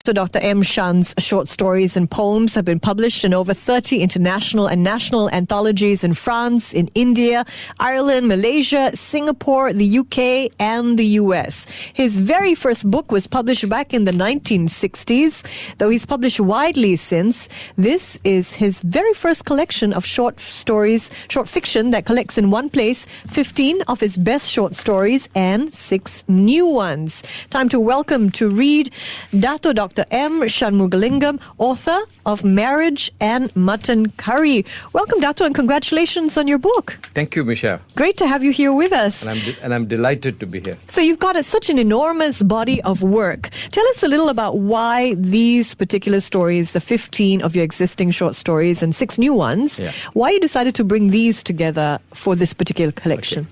So Dr. M. Shan's short stories and poems have been published in over 30 international and national anthologies in France, in India, Ireland, Malaysia, Singapore, the UK, and the US. His very first book was published back in the 1960s, though he's published widely since. This is his very first collection of short stories, short fiction that collects in one place 15 of his best short stories and 6 new ones. Time to welcome to read Dr. M. SHANmughalingam, author of Marriage and Mutton Curry. Welcome, Dato, and congratulations on your book. Thank you, Michelle. Great to have you here with us. And I'm delighted to be here. So you've got such an enormous body of work. Tell us a little about why these particular stories, the 15 of your existing short stories and 6 new ones, why you decided to bring these together for this particular collection.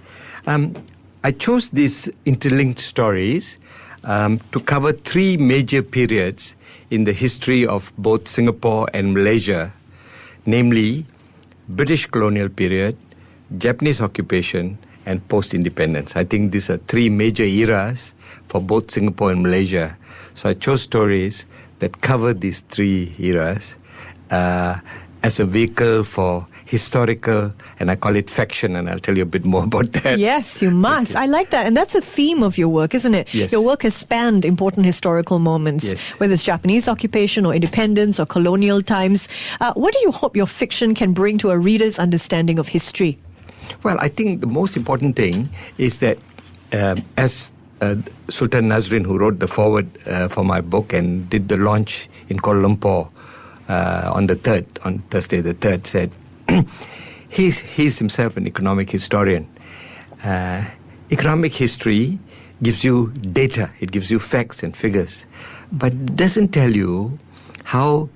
Okay. I chose these interlinked stories to cover 3 major periods in the history of both Singapore and Malaysia, namely British colonial period, Japanese occupation, and post-independence. I think these are 3 major eras for both Singapore and Malaysia. So I chose stories that cover these 3 eras as a vehicle for historical, and I call it faction, and I'll tell you a bit more about that. Yes, you must. I like that. And that's a theme of your work, isn't it? Yes. Your work has spanned important historical moments, whether it's Japanese occupation or independence or colonial times. What do you hope your fiction can bring to a reader's understanding of history? Well, I think the most important thing is that as Sultan Nazrin, who wrote the foreword for my book and did the launch in Kuala Lumpur on Thursday the 3rd, said, he's himself an economic historian. Economic history gives you data, it gives you facts and figures, but doesn't tell you how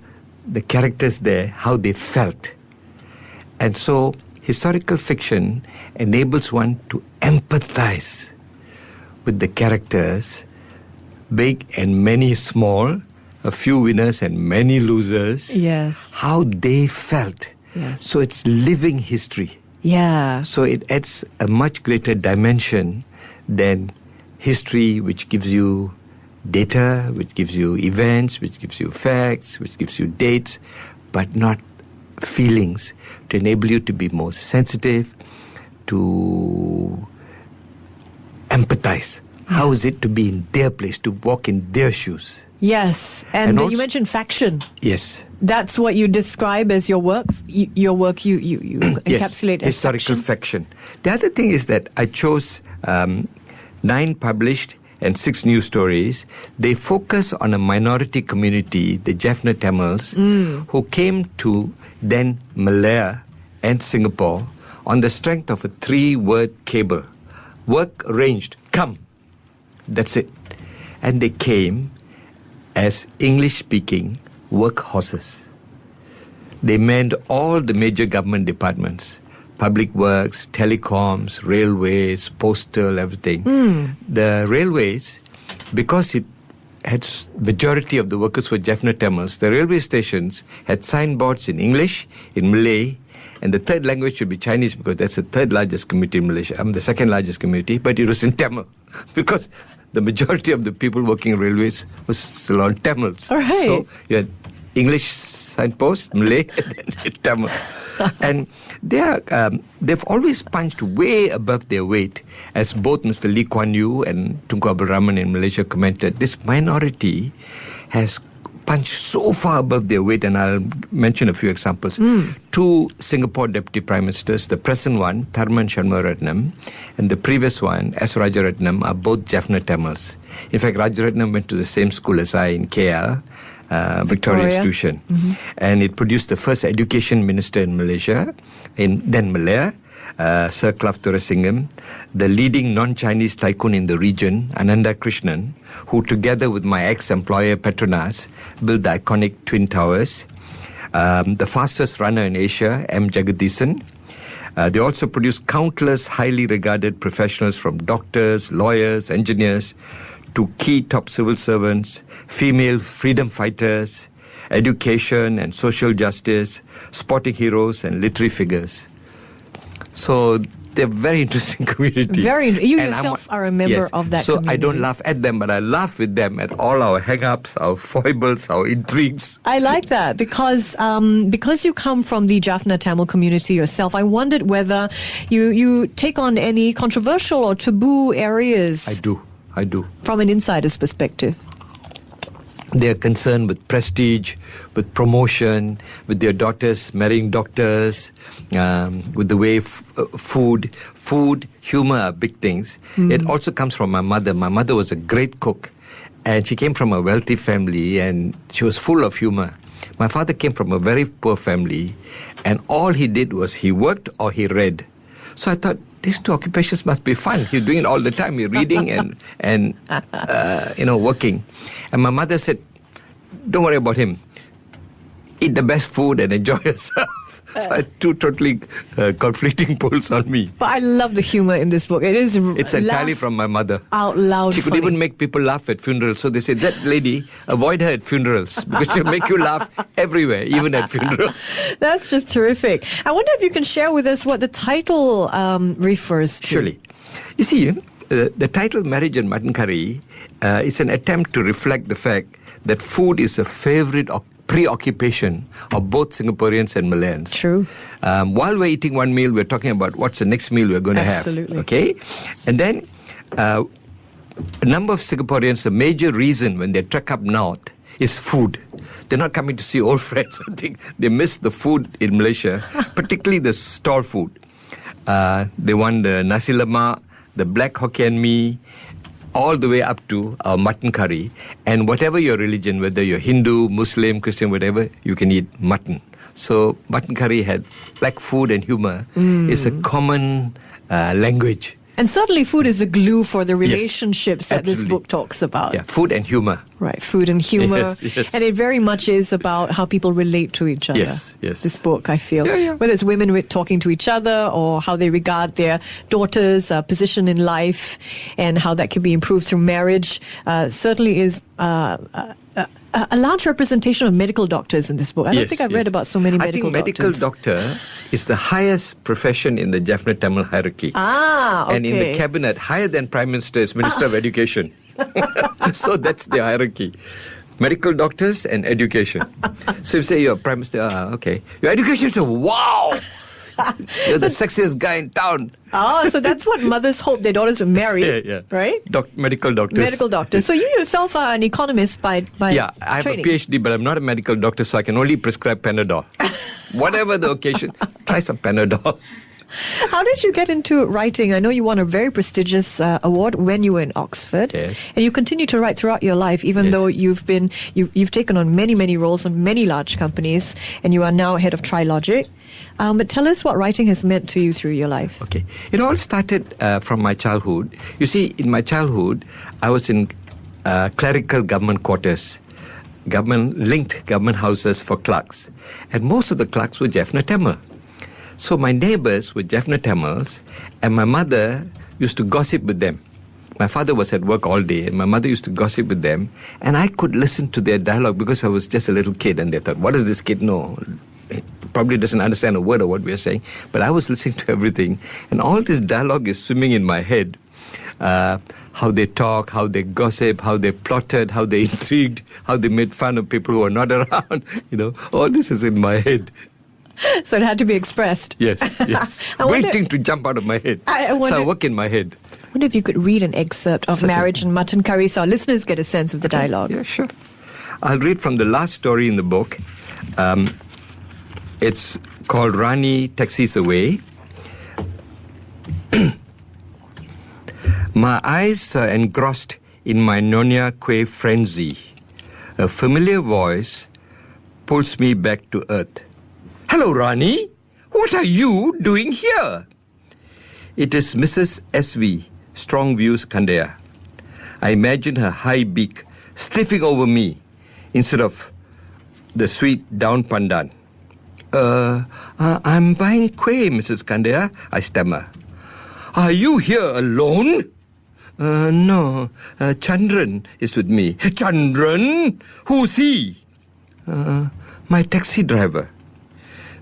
the characters there, how they felt. And so historical fiction enables one to empathize with the characters, big and many small, a few winners and many losers, how they felt. Yes. So it's living history. Yeah. So it adds a much greater dimension than history, which gives you data, which gives you events, which gives you facts, which gives you dates, but not feelings, to enable you to be more sensitive, to empathize. How is it to be in their place, to walk in their shoes? Yes, and also, you mentioned faction. Yes. That's what you describe as your work. You encapsulate as historical faction. The other thing is that I chose 9 published and 6 new stories. They focus on a minority community, the Jaffna Tamils, who came to then Malaya and Singapore on the strength of a 3-word cable. Work arranged, come. That's it. And they came as English-speaking workhorses. They manned all the major government departments, public works, telecoms, railways, postal, everything. The railways, because it had majority of the workers were Jaffna Tamils, the railway stations had signboards in English, in Malay, and the third language should be Chinese because that's the 3rd largest community in Malaysia. I'm the 2nd largest community, but it was in Tamil because the majority of the people working in railways was still on Tamils. All right. So you had English signpost, Malay, and then Tamil. And they've always punched way above their weight, as both Mr. Lee Kuan Yew and Tunku Abdul Rahman in Malaysia commented. This minority has punched so far above their weight, and I'll mention a few examples. 2 Singapore Deputy Prime Ministers, the present one, Tharman Shanmugaratnam, and the previous one, S. Rajaratnam, are both Jaffna Tamils. In fact, Rajaratnam went to the same school as I in KL, Victoria Institution. And it produced the first education minister in Malaysia, in then Malaya, Sir Clough Thuraisingham, the leading non-Chinese tycoon in the region, Ananda Krishnan, who together with my ex-employer Petronas built the iconic Twin Towers, the fastest runner in Asia, M. Jagadisan. They also produced countless highly regarded professionals, from doctors, lawyers, engineers, to key top civil servants, female freedom fighters, education and social justice, sporting heroes and literary figures. So they're very interesting community. You And yourself are a member yes, of that so community. I don't laugh at them, but I laugh with them at all our hang-ups, our foibles, our intrigues. I like that because you come from the Jaffna Tamil community yourself. I wondered whether you take on any controversial or taboo areas. I do. From an insider's perspective. They're concerned with prestige, with promotion, with their daughters marrying doctors, with the way food, humor are big things. It also comes from my mother. My mother was a great cook, and she came from a wealthy family, and she was full of humor. My father came from a very poor family, and all he did was he worked or he read. So I thought, these two occupations must be fun. He's doing it all the time. He's reading and working. And my mother said, don't worry about him. Eat the best food and enjoy yourself. So I had two totally conflicting poles on me. But I love the humor in this book. It's entirely from my mother. Out loud She could funny. even make people laugh at funerals. So they said, that lady, avoid her at funerals because she'll make you laugh everywhere, even at funerals. That's just terrific. I wonder if you can share with us what the title refers to. Surely. You see, the title Marriage and Mutton Curry is an attempt to reflect the fact that food is a favorite preoccupation of both Singaporeans and Malayans. True. While we're eating one meal, we're talking about what's the next meal we're going to have. Absolutely. Okay? And then a number of Singaporeans, the major reason when they trek up north is food. They're not coming to see old friends. I think they miss the food in Malaysia, particularly the stall food. They want the nasi lemak, the black Hokkien mee, all the way up to our mutton curry. And whatever your religion, whether you're Hindu, Muslim, Christian, whatever, you can eat mutton. So mutton curry had, like food and humor, is a common language. And certainly food is the glue for the relationships that absolutely. this book talks about. Yeah, food and humor. Right, food and humor. Yes. And it very much is about how people relate to each other. Yes. This book, I feel. Yeah. Whether it's women talking to each other or how they regard their daughter's position in life and how that can be improved through marriage, certainly is a large representation of medical doctors in this book. I don't think I've read about so many medical doctors. I think medical doctor is the highest profession in the Jaffna Tamil hierarchy. Okay. And in the cabinet, higher than Prime Minister is Minister of Education. So that's the hierarchy. Medical doctors and education. So you say you're Prime Minister, okay. Your education is wow! You're the sexiest guy in town. So that's what mothers hope their daughters will marry, Yeah. right? Medical doctors. Medical doctors. So you yourself are an economist by Yeah, I have training. a PhD, but I'm not a medical doctor, so I can only prescribe Panadol. Whatever the occasion, try some Panadol. How did you get into writing? I know you won a very prestigious award when you were in Oxford. Yes. And you continue to write throughout your life, even though you've taken on many roles in many large companies, and you are now head of Trilogic. But tell us what writing has meant to you through your life. Okay. It all started from my childhood. You see, in my childhood, I was in clerical government quarters, linked government houses for clerks. And most of the clerks were Jaffna Tamil. So my neighbors were Jaffna Tamils, and my mother used to gossip with them. My father was at work all day, and my mother used to gossip with them, and I could listen to their dialogue because I was just a little kid, and they thought, what does this kid know? He probably doesn't understand a word of what we are saying. But I was listening to everything, and all this dialogue is swimming in my head. How they talk, how they gossip, how they plotted, how they intrigued, how they made fun of people who are not around. All this is in my head. So it had to be expressed. Yes. Waiting to jump out of my head. So I work in my head. I wonder if you could read an excerpt of Certainly. Marriage and Mutton Curry so our listeners get a sense of the dialogue. Yeah, sure. I'll read from the last story in the book. It's called Rani Taxis Away. My eyes are engrossed in my Nonya Kueh frenzy. A familiar voice pulls me back to earth. Hello, Rani. What are you doing here? It is Mrs. S.V., Strong Views Kandaya. I imagine her high beak sniffing over me instead of the sweet down pandan. I'm buying kueh, Mrs. Kandaya, I stammer. Are you here alone? No, Chandran is with me. Chandran? Who's he? My taxi driver.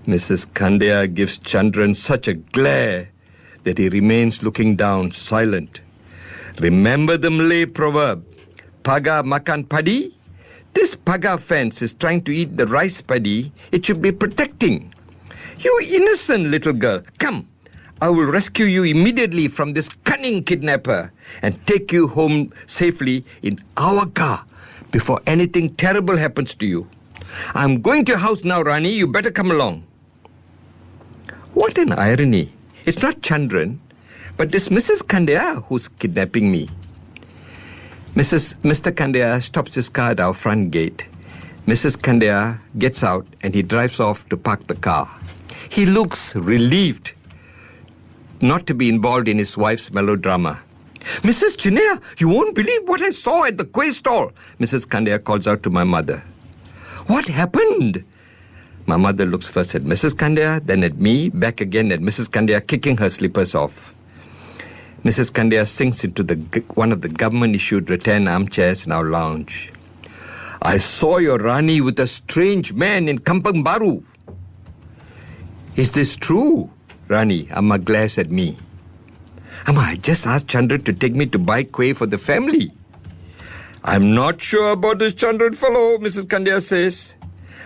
Mrs. Kandaya gives Chandran such a glare that he remains looking down, silent. Remember the Malay proverb, Paga makan padi? This paga fence is trying to eat the rice paddy it should be protecting. You innocent little girl, come. I will rescue you immediately from this cunning kidnapper and take you home safely in our car before anything terrible happens to you. I'm going to your house now, Rani. You better come along. What an irony. It's not Chandran, but this Mrs. Kandya who's kidnapping me. Mr. Kandya stops his car at our front gate. Mrs. Kandya gets out and he drives off to park the car. He looks relieved not to be involved in his wife's melodrama. Mrs. Chinaya, you won't believe what I saw at the quay stall. Mrs. Kandya calls out to my mother. What happened? My mother looks first at Mrs. Kandya, then at me, back again at Mrs. Kandya, kicking her slippers off. Mrs. Kandya sinks into one of the government-issued rattan armchairs in our lounge. I saw your Rani with a strange man in Kampung Baru. Is this true? Rani, Amma glares at me. Amma, I just asked Chandran to take me to buy kueh for the family. I'm not sure about this Chandran fellow, Mrs. Kandya says.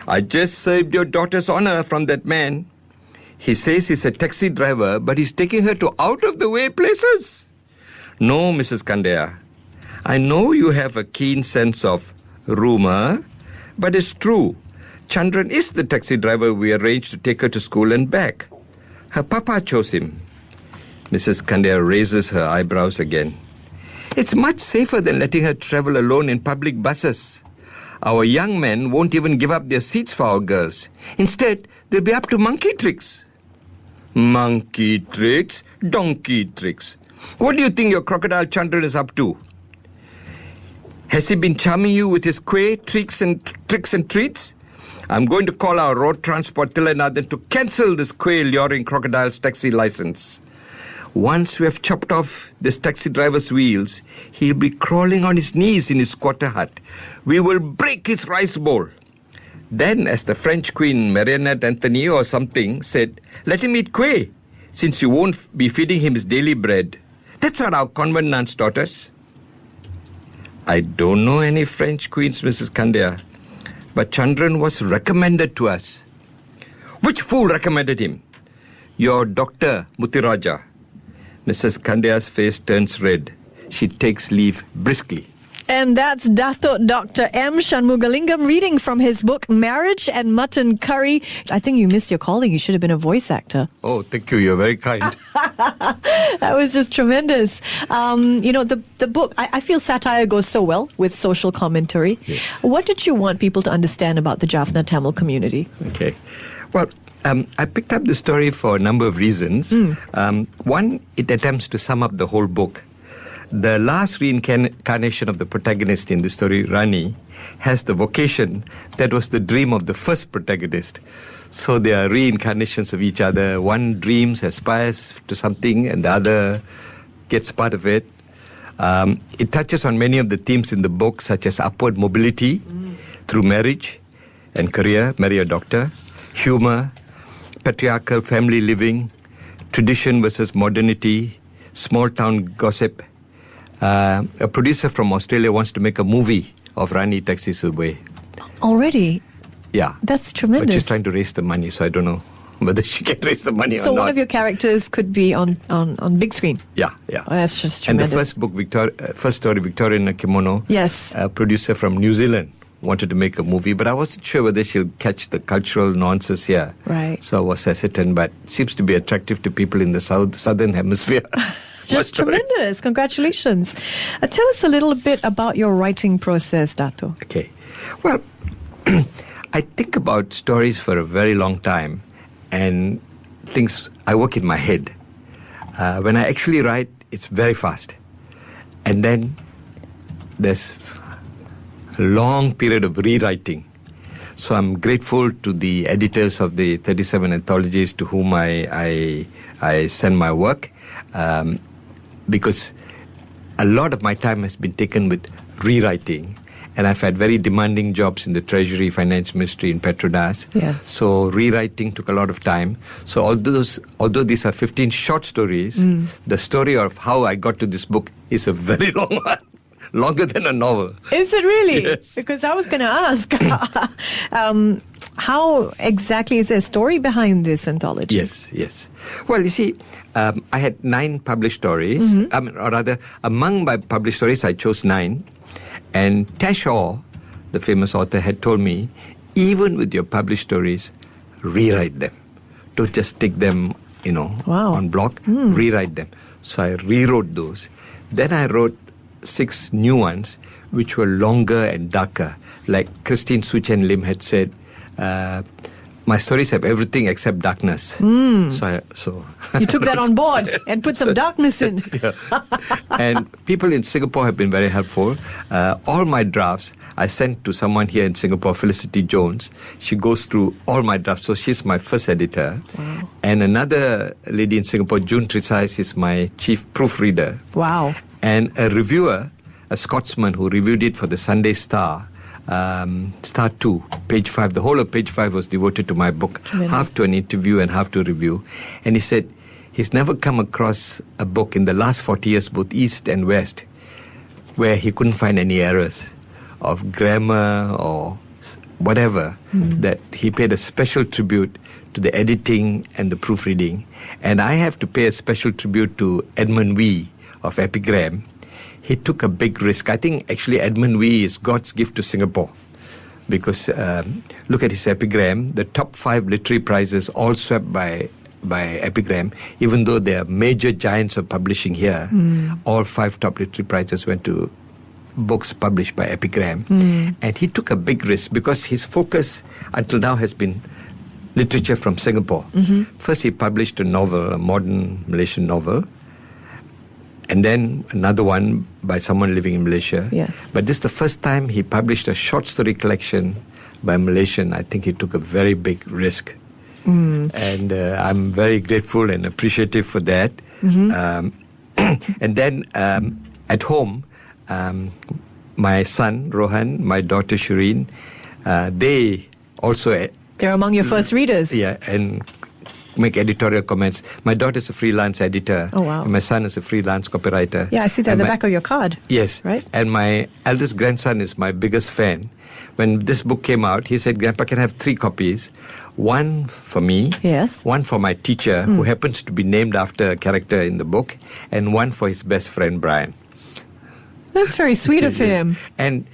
I just saved your daughter's honor from that man. He says he's a taxi driver, but he's taking her to out-of-the-way places. No, Mrs. Kandya. I know you have a keen sense of rumor, but it's true. Chandran is the taxi driver we arranged to take her to school and back. Her papa chose him. Mrs. Kandya raises her eyebrows again. It's much safer than letting her travel alone in public buses. Our young men won't even give up their seats for our girls. Instead, they'll be up to monkey tricks. Monkey tricks? Donkey tricks. What do you think your crocodile Chandran is up to? Has he been charming you with his kueh, tricks and treats? I'm going to call our road transport Tilanathan to cancel this kueh luring crocodile's taxi license. Once we have chopped off this taxi driver's wheels, he'll be crawling on his knees in his squatter hut. We will break his rice bowl. Then, as the French Queen Marinette Anthony or something said, let him eat kueh, since you won't be feeding him his daily bread. That's what our convent nuns taught us. I don't know any French queens, Mrs. Kandya, but Chandran was recommended to us. Which fool recommended him? Your doctor, Mutiraja. Mrs. Kandya's face turns red. She takes leave briskly. And that's Datuk Dr. M. SHANmughalingam reading from his book, Marriage and Mutton Curry. I think you missed your calling. You should have been a voice actor. Oh, thank you. You're very kind. That was just tremendous. The book, I feel satire goes so well with social commentary. Yes. What did you want people to understand about the Jaffna Tamil community? Okay. Well, I picked up the story for a number of reasons. One, it attempts to sum up the whole book. The last reincarnation of the protagonist in the story, Rani, has the vocation that was the dream of the first protagonist. So they are reincarnations of each other. One dreams, aspires to something, and the other gets part of it. It touches on many of the themes in the book, such as upward mobility through marriage and career, marry a doctor, humor, patriarchal family living, tradition versus modernity, small town gossip. A producer from Australia wants to make a movie of Rani Taxis Away. Already? Yeah. That's tremendous. But she's trying to raise the money, so I don't know whether she can raise the money or not. So one of your characters could be on big screen? Yeah. Oh, that's just and tremendous. the first book, first story, Victoria in a Kimono, yes, a producer from New Zealand wanted to make a movie, but I wasn't sure whether she'll catch the cultural nuances here. Right. So I was hesitant, but it seems to be attractive to people in the southern hemisphere. Just tremendous. Congratulations. Tell us a little bit about your writing process, Dato. Okay. Well, I think about stories for a very long time, and I work in my head. When I actually write, it's very fast. And then there's a long period of rewriting. So I'm grateful to the editors of the 37 anthologies to whom I send my work, because a lot of my time has been taken with rewriting And I've had very demanding jobs in the Treasury, Finance Ministry, in Petronas. Yes. So rewriting took a lot of time. So although these are 15 short stories, the story of how I got to this book is a very long one. Longer than a novel. Is it really? Yes. Because I was going to ask, how exactly is there a story behind this anthology? Yes. Well, you see, I had 9 published stories. Or rather, among my published stories, I chose 9. And Tash Orr, the famous author, had told me, even with your published stories, rewrite them. Don't just stick them, on block. Rewrite them. So I rewrote those. Then I wrote 6 new ones, which were longer and darker. Like Christine Suchen Lim had said, my stories have everything except darkness. So you took that on board and put some darkness in. Yeah. And people in Singapore have been very helpful. All my drafts I sent to someone here in Singapore, Felicity Jones. She goes through all my drafts. So she's my first editor. Wow. And another lady in Singapore, June Trisais, is my chief proofreader. Wow. And a reviewer, a Scotsman who reviewed it for the Sunday Star, Star 2, page 5. The whole of page 5 was devoted to my book, half to an interview and half to a review. And he said he's never come across a book in the last 40 years, both East and West, where he couldn't find any errors of grammar or whatever, that he paid a special tribute to the editing and the proofreading. And I have to pay a special tribute to Edmund Wee of Epigram. He took a big risk. I think actually Edmund Wee is God's gift to Singapore, because look at his Epigram. The top 5 literary prizes all swept by Epigram, even though they are major giants of publishing here. All 5 top literary prizes went to books published by Epigram. And he took a big risk because his focus until now has been literature from Singapore. First he published a novel, a modern Malaysian novel, and then another one by someone living in Malaysia. Yes. But this is the first time he published a short story collection by a Malaysian. I think he took a very big risk. And I'm very grateful and appreciative for that. And then at home, my son, Rohan, my daughter, Shireen, they also... They're among your first readers. Yeah, and make editorial comments. My daughter is a freelance editor. Oh, wow. And my son is a freelance copywriter. Yeah, I see that at the back of your card. Yes. Right? And my eldest grandson is my biggest fan. When this book came out, he said, Grandpa, can I have 3 copies? One for me. Yes. One for my teacher, who happens to be named after a character in the book. And one for his best friend, Brian. That's very sweet of him. And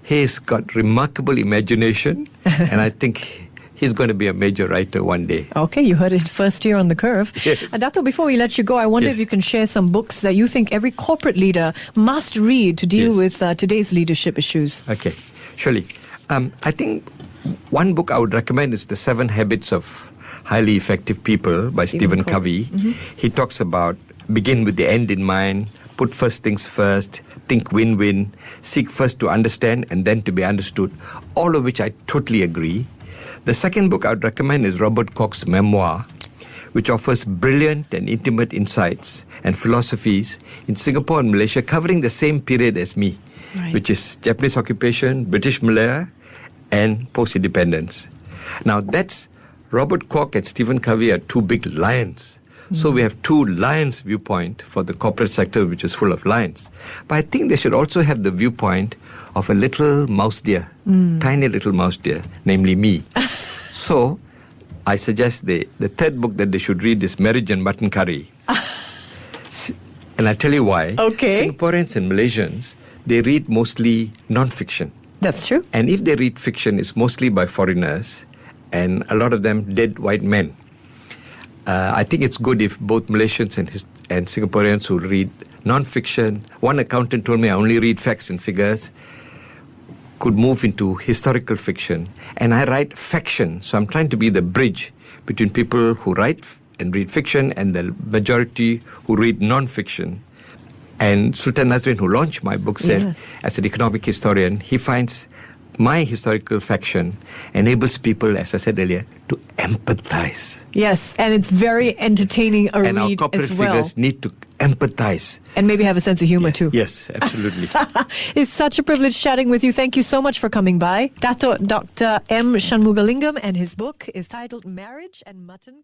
he's got remarkable imagination. And I think he's going to be a major writer one day. Okay, you heard it first here on The Curve. Yes. And Dato', before we let you go, I wonder if you can share some books that you think every corporate leader must read to deal with today's leadership issues. Okay, surely. I think one book I would recommend is The 7 Habits of Highly Effective People by Stephen Covey. He talks about begin with the end in mind, put first things first, think win-win, seek first to understand and then to be understood, all of which I totally agree. The second book I would recommend is Robert Koch's memoir, which offers brilliant and intimate insights and philosophies in Singapore and Malaysia covering the same period as me, which is Japanese occupation, British Malaya, and post-independence. Now that's Robert Koch and Stephen Covey are 2 big lions. So we have 2 lions viewpoint for the corporate sector, which is full of lions. But I think they should also have the viewpoint of a little mouse deer, tiny little mouse deer, namely me. So I suggest the third book that they should read is Marriage and Mutton Curry. And I'll tell you why. Okay. Singaporeans and Malaysians, they read mostly non-fiction. That's true. And if they read fiction, it's mostly by foreigners, and a lot of them dead white men. I think it's good if both Malaysians and Singaporeans who read non-fiction, one accountant told me I only read facts and figures, could move into historical fiction. And I write faction, so I'm trying to be the bridge between people who write and read fiction and the majority who read non-fiction. And Sultan Nazrin, who launched my book, said, as an economic historian, he finds my historical faction enables people, as I said earlier, to empathize. Yes, and it's very entertaining a And our read corporate as well. figures need to empathize. And maybe have a sense of humor too. Yes, absolutely. It's such a privilege chatting with you. Thank you so much for coming by. Dato Dr. M. SHANmughalingam, and his book is titled Marriage and Mutton.